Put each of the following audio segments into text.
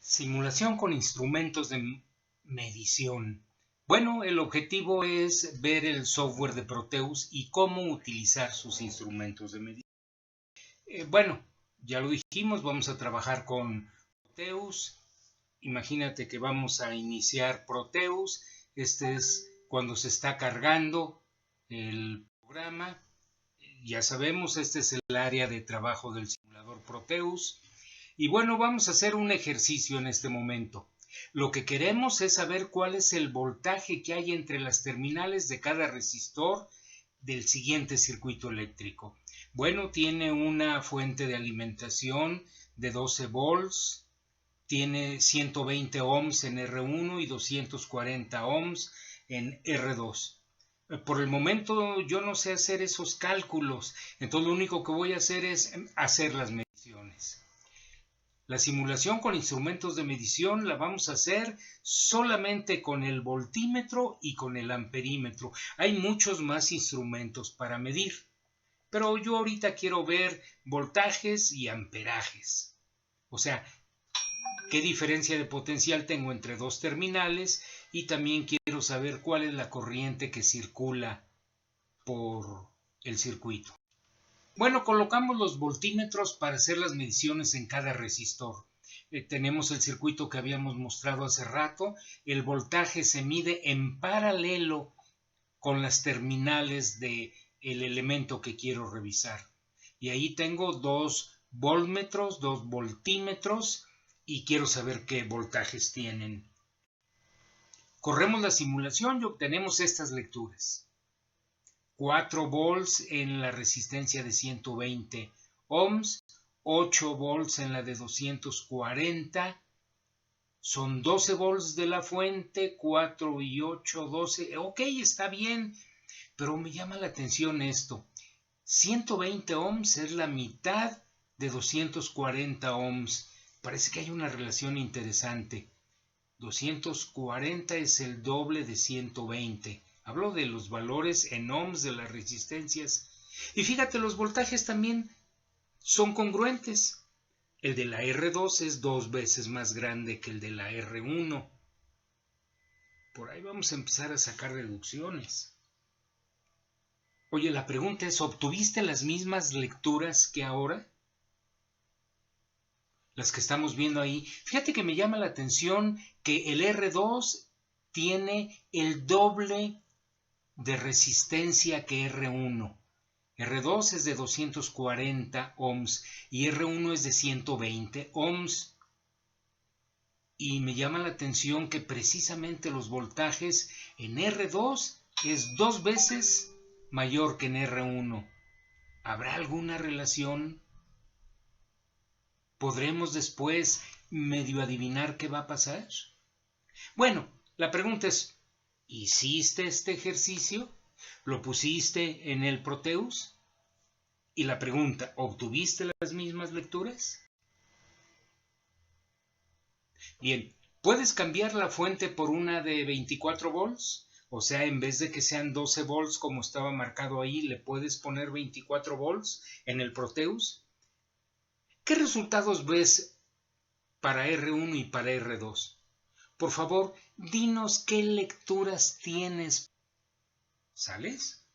Simulación con instrumentos de medición. Bueno, el objetivo es ver el software de Proteus y cómo utilizar sus instrumentos de medición. Bueno, ya lo dijimos, vamos a trabajar con Proteus. Imagínate que vamos a iniciar Proteus. Este es cuando se está cargando el programa. Ya sabemos, este es el área de trabajo del simulador Proteus. Y bueno, vamos a hacer un ejercicio en este momento. Lo que queremos es saber cuál es el voltaje que hay entre las terminales de cada resistor del siguiente circuito eléctrico. Bueno, tiene una fuente de alimentación de 12 volts, tiene 120 ohms en R1 y 240 ohms en R2. Por el momento yo no sé hacer esos cálculos, entonces lo único que voy a hacer es hacer las mediciones. La simulación con instrumentos de medición la vamos a hacer solamente con el voltímetro y con el amperímetro. Hay muchos más instrumentos para medir, pero yo ahorita quiero ver voltajes y amperajes. O sea, qué diferencia de potencial tengo entre dos terminales y también quiero saber cuál es la corriente que circula por el circuito. Bueno, colocamos los voltímetros para hacer las mediciones en cada resistor. Tenemos el circuito que habíamos mostrado hace rato. El voltaje se mide en paralelo con las terminales del elemento que quiero revisar. Y ahí tengo dos voltmetros, dos voltímetros y quiero saber qué voltajes tienen. Corremos la simulación y obtenemos estas lecturas. 4 volts en la resistencia de 120 ohms, 8 volts en la de 240, son 12 volts de la fuente, 4 y 8, 12, ok, está bien, pero me llama la atención esto, 120 ohms es la mitad de 240 ohms, parece que hay una relación interesante, 240 es el doble de 120, hablo de los valores en ohms de las resistencias. Y fíjate, los voltajes también son congruentes. El de la R2 es 2 veces más grande que el de la R1. Por ahí vamos a empezar a sacar deducciones. Oye, la pregunta es, ¿obtuviste las mismas lecturas que ahora? Las que estamos viendo ahí. Fíjate que me llama la atención que el R2 tiene el doble de resistencia que R1. R2 es de 240 ohms y R1 es de 120 ohms. Y me llama la atención que precisamente los voltajes en R2 es 2 veces mayor que en R1. ¿Habrá alguna relación? ¿Podremos después medio adivinar qué va a pasar? Bueno, la pregunta es, ¿hiciste este ejercicio? ¿Lo pusiste en el Proteus? Y la pregunta, ¿obtuviste las mismas lecturas? Bien, ¿puedes cambiar la fuente por una de 24 volts? O sea, en vez de que sean 12 volts como estaba marcado ahí, ¿le puedes poner 24 volts en el Proteus? ¿Qué resultados ves para R1 y para R2? Por favor, dinos qué lecturas tienes. ¿Sales?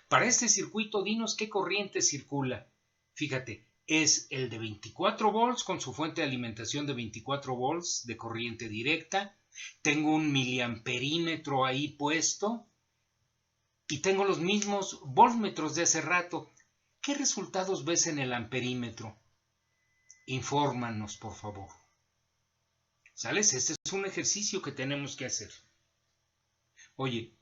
Para este circuito, dinos qué corriente circula. Fíjate, es el de 24 volts con su fuente de alimentación de 24 volts de corriente directa. Tengo un miliamperímetro ahí puesto y tengo los mismos voltmetros de hace rato. ¿Qué resultados ves en el amperímetro? Infórmanos, por favor. ¿Sales? Este es un ejercicio que tenemos que hacer. Oye,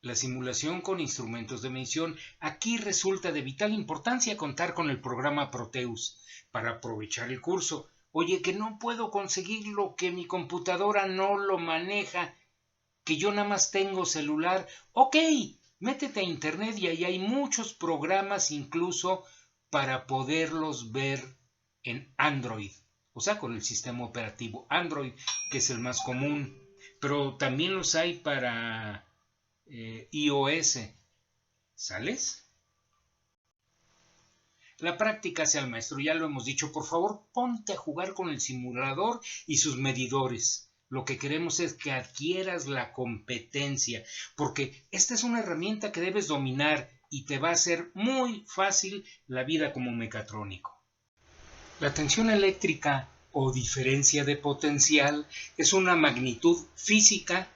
la simulación con instrumentos de medición. Aquí resulta de vital importancia contar con el programa Proteus para aprovechar el curso. Oye, que no puedo conseguirlo, que mi computadora no lo maneja, que yo nada más tengo celular. Ok, métete a internet y ahí hay muchos programas incluso para poderlos ver en Android. O sea, con el sistema operativo Android, que es el más común. Pero también los hay para iOS. ¿Sales? La práctica hace al maestro, ya lo hemos dicho. Por favor, ponte a jugar con el simulador y sus medidores. Lo que queremos es que adquieras la competencia, porque esta es una herramienta que debes dominar y te va a hacer muy fácil la vida como mecatrónico. La tensión eléctrica o diferencia de potencial es una magnitud física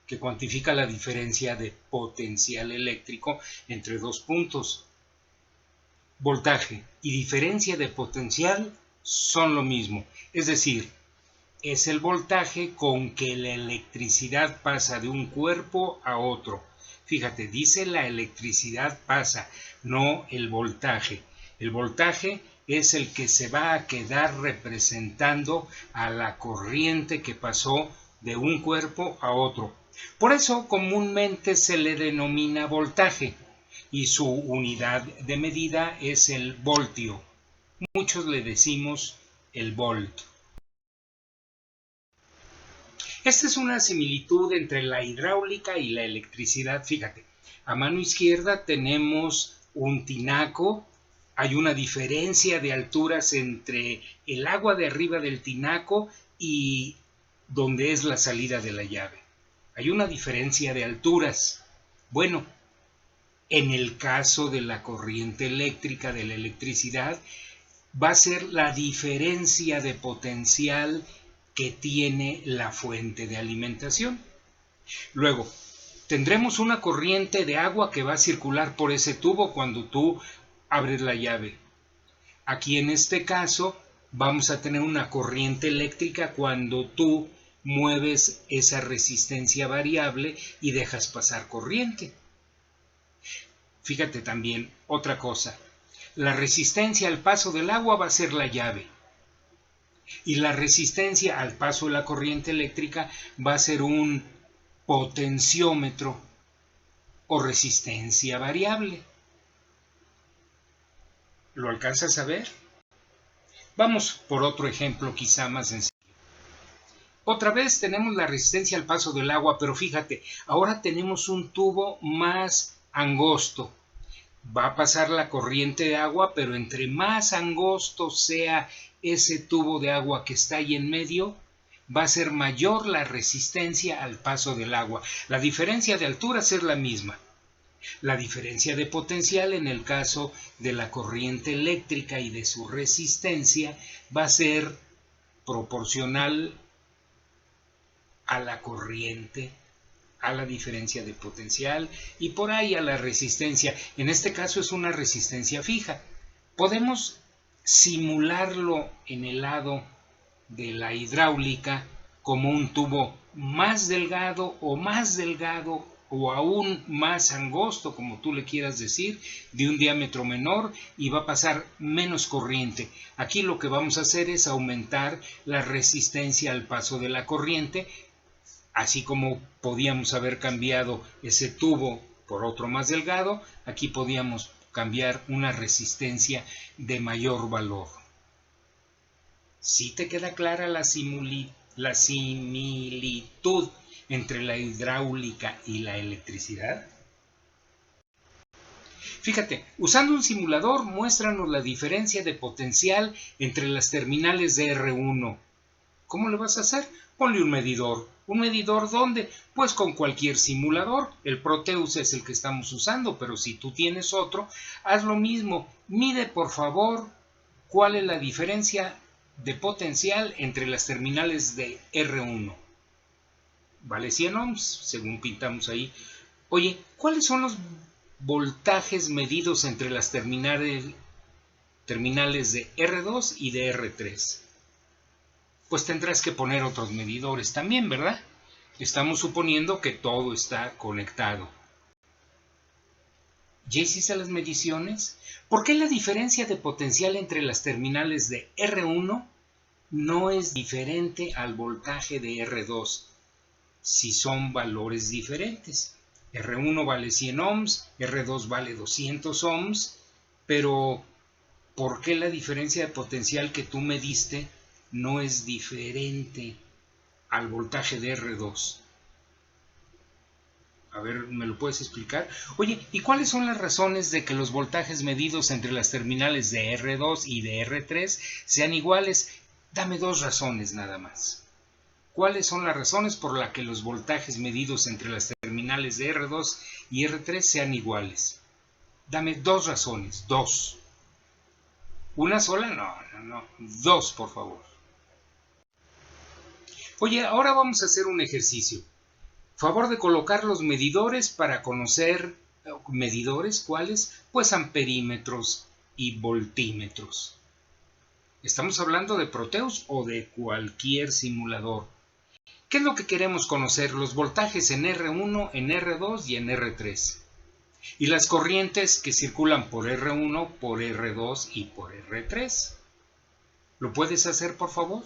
que cuantifica la diferencia de potencial eléctrico entre dos puntos. Voltaje y diferencia de potencial son lo mismo, es decir, es el voltaje con que la electricidad pasa de un cuerpo a otro. Fíjate, dice la electricidad pasa, no el voltaje. El voltaje es el que se va a quedar representando a la corriente que pasó de un cuerpo a otro. Por eso comúnmente se le denomina voltaje y su unidad de medida es el voltio. Muchos le decimos el volt. Esta es una similitud entre la hidráulica y la electricidad. Fíjate, a mano izquierda tenemos un tinaco. Hay una diferencia de alturas entre el agua de arriba del tinaco y donde es la salida de la llave. Hay una diferencia de alturas. Bueno, en el caso de la corriente eléctrica, de la electricidad, va a ser la diferencia de potencial que tiene la fuente de alimentación. Luego, tendremos una corriente de agua que va a circular por ese tubo cuando tú abres la llave. Aquí en este caso vamos a tener una corriente eléctrica cuando tú mueves esa resistencia variable y dejas pasar corriente. Fíjate también otra cosa. La resistencia al paso del agua va a ser la llave. Y la resistencia al paso de la corriente eléctrica va a ser un potenciómetro o resistencia variable. ¿Lo alcanzas a ver? Vamos por otro ejemplo quizá más sencillo. Otra vez tenemos la resistencia al paso del agua, pero fíjate, ahora tenemos un tubo más angosto. Va a pasar la corriente de agua, pero entre más angosto sea ese tubo de agua que está ahí en medio, va a ser mayor la resistencia al paso del agua. La diferencia de alturas es la misma. La diferencia de potencial en el caso de la corriente eléctrica y de su resistencia va a ser proporcional a la corriente, a la diferencia de potencial y por ahí a la resistencia. En este caso es una resistencia fija. Podemos simularlo en el lado de la hidráulica como un tubo más delgado o aún más angosto, como tú le quieras decir, de un diámetro menor y va a pasar menos corriente. Aquí lo que vamos a hacer es aumentar la resistencia al paso de la corriente, así como podíamos haber cambiado ese tubo por otro más delgado, aquí podíamos cambiar una resistencia de mayor valor. ¿Sí te queda clara la similitud entre la hidráulica y la electricidad? Fíjate, usando un simulador, muéstranos la diferencia de potencial entre las terminales de R1. ¿Cómo le vas a hacer? Ponle un medidor. ¿Un medidor dónde? Pues con cualquier simulador. El Proteus es el que estamos usando, pero si tú tienes otro, haz lo mismo. Mide, por favor, cuál es la diferencia de potencial entre las terminales de R1. Vale 100 ohms, según pintamos ahí. Oye, ¿cuáles son los voltajes medidos entre las terminales de R2 y de R3? Pues tendrás que poner otros medidores también, ¿verdad? Estamos suponiendo que todo está conectado. ¿Ya hiciste las mediciones? ¿Por qué la diferencia de potencial entre las terminales de R1 no es diferente al voltaje de R2 si son valores diferentes? R1 vale 100 ohms, R2 vale 200 ohms, pero ¿por qué la diferencia de potencial que tú mediste no es diferente al voltaje de R2? A ver, ¿me lo puedes explicar? Oye, ¿y cuáles son las razones de que los voltajes medidos entre las terminales de R2 y de R3 sean iguales? Dame 2 razones nada más. ¿Cuáles son las razones por las que los voltajes medidos entre las terminales de R2 y R3 sean iguales? Dame 2 razones, 2. ¿Una sola? No. 2, por favor. Oye, ahora vamos a hacer un ejercicio. Favor de colocar los medidores para conocer, ¿medidores cuáles? Pues amperímetros y voltímetros. Estamos hablando de Proteus o de cualquier simulador. ¿Qué es lo que queremos conocer? Los voltajes en R1, en R2 y en R3. Y las corrientes que circulan por R1, por R2 y por R3. ¿Lo puedes hacer, por favor?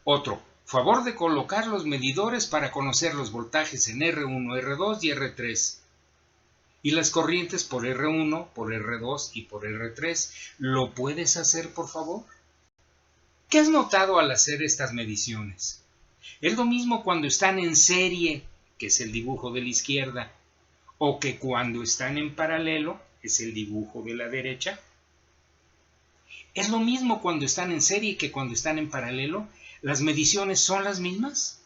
Otro. Favor de colocar los medidores para conocer los voltajes en R1, R2 y R3. Y las corrientes por R1, por R2 y por R3. ¿Lo puedes hacer, por favor? ¿Qué has notado al hacer estas mediciones? Es lo mismo cuando están en serie, que es el dibujo de la izquierda, o que cuando están en paralelo, es el dibujo de la derecha. Es lo mismo cuando están en serie que cuando están en paralelo. ¿Las mediciones son las mismas?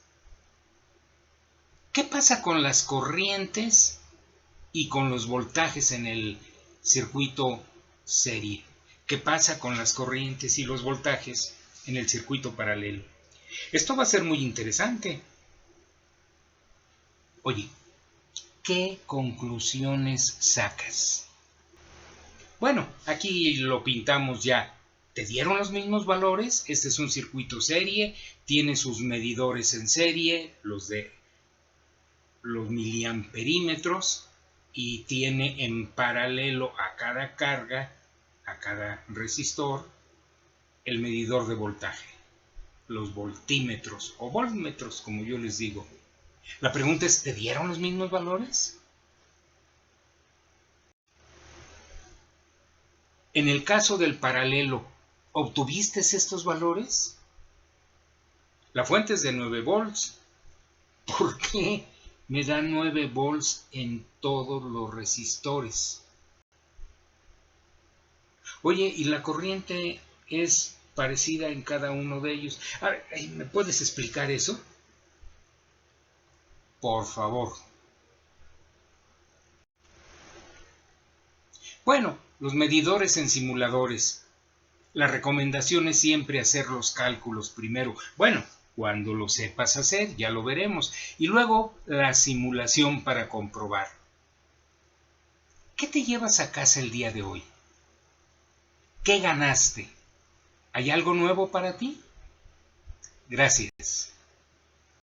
¿Qué pasa con las corrientes y con los voltajes en el circuito serie? ¿Qué pasa con las corrientes y los voltajes en el circuito paralelo? Esto va a ser muy interesante. Oye, ¿qué conclusiones sacas? Bueno, aquí lo pintamos ya. ¿Te dieron los mismos valores? Este es un circuito serie, tiene sus medidores en serie, los de los miliamperímetros, y tiene en paralelo a cada carga, a cada resistor, el medidor de voltaje, los voltímetros o voltmetros, como yo les digo. La pregunta es, ¿te dieron los mismos valores? En el caso del paralelo, ¿obtuviste estos valores? La fuente es de 9 volts. ¿Por qué me da 9 volts en todos los resistores? Oye, ¿y la corriente es parecida en cada uno de ellos? A ver, ¿me puedes explicar eso? Por favor. Bueno, los medidores en simuladores. La recomendación es siempre hacer los cálculos primero. Bueno, cuando lo sepas hacer, ya lo veremos. Y luego la simulación para comprobar. ¿Qué te llevas a casa el día de hoy? ¿Qué ganaste? ¿Hay algo nuevo para ti? Gracias.